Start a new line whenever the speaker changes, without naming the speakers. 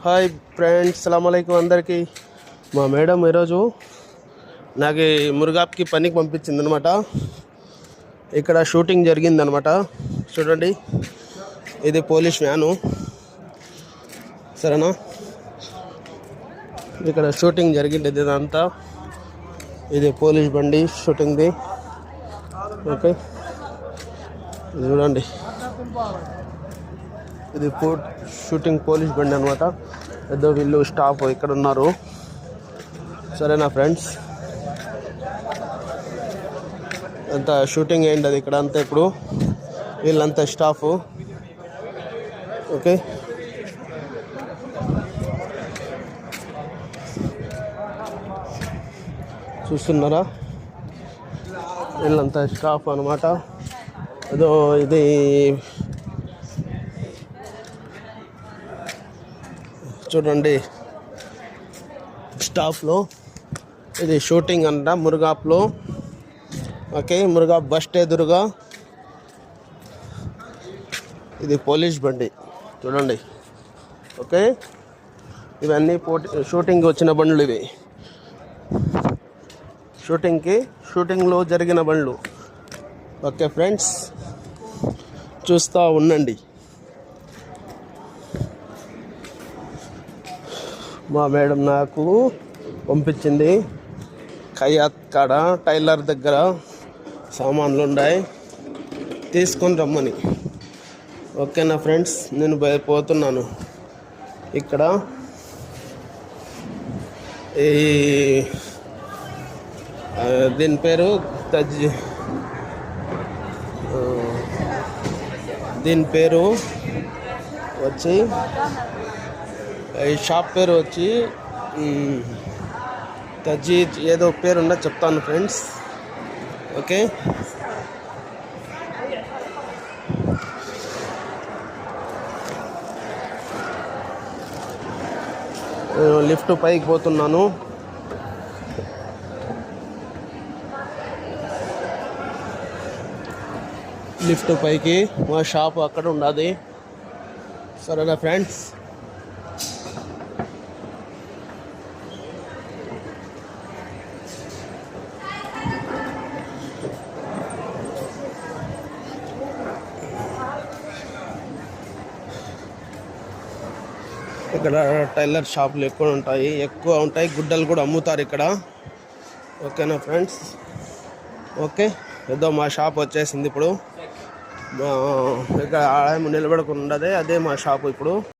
Hi friends, సలాంఅలైకుం అందరికీ. మా madam ఈరోజు నాకు మురుగాప్కి పనికి పంపించింది అనమాట. ఇక్కడ షూటింగ్ జరిగిందనమాట. చూడండి, ఇది పోలీస్ వ్యాను, సరేనా. ఇక్కడ షూటింగ్ జరిగింది ఇదంతా. ఇది పోలీస్ బండి షూటింగ్ది. ఓకే, చూడండి, ఇది షూటింగ్ పోలీస్ బండి అనమాట. ఏదో వీళ్ళు స్టాఫ్ ఇక్కడ ఉన్నారు, సరేనా ఫ్రెండ్స్. అంతా షూటింగ్ అయింది అది ఇక్కడ అంతా. ఇప్పుడు వీళ్ళంతా స్టాఫ్. ఓకే, చూస్తున్నారా, వీళ్ళంతా స్టాఫ్ అనమాట. ఏదో ఇది చూడండి, స్టాఫ్లో ఇది షూటింగ్ అంట మురుగాప్లో. ఓకే, మురుగాప్ బస్ ఎదురుగా ఇది పోలీస్ బండి చూడండి. ఓకే, ఇవన్నీ షూటింగ్ వచ్చిన బండ్లు, ఇవి షూటింగ్లో జరిగిన బండ్లు. ఓకే ఫ్రెండ్స్, చూస్తూ ఉండండి. మా మేడం నాకు పంపించింది ఖయాత్ కాడ టైలర్ దగ్గర సామాన్లు ఉన్నాయి, తీసుకొని రమ్మని. ఓకేనా ఫ్రెండ్స్, నేను పోతున్నాను. ఇక్కడ ఈ దీని పేరు దీని పేరు వచ్చి, ఈ షాప్ పేరు వచ్చి తజీద్ ఏదో పేరు ఉన్నది, చెప్తాను ఫ్రెండ్స్. ఓకే, లిఫ్ట్ పైకి పోతున్నాను. లిఫ్ట్ పైకి, మా షాప్ అక్కడ ఉన్నది, సరేనా ఫ్రెండ్స్. ఇక్కడ టైలర్ షాపులు ఎక్కువ ఉంటాయి, గుడ్డలు కూడా అమ్ముతారు ఇక్కడ. ఓకేనా ఫ్రెండ్స్. ఓకే, ఏదో మా షాప్ వచ్చేసింది ఇప్పుడు. ఇక్కడ ఆడ నిలబడుకుని ఉండదే, అదే మా షాపు ఇప్పుడు.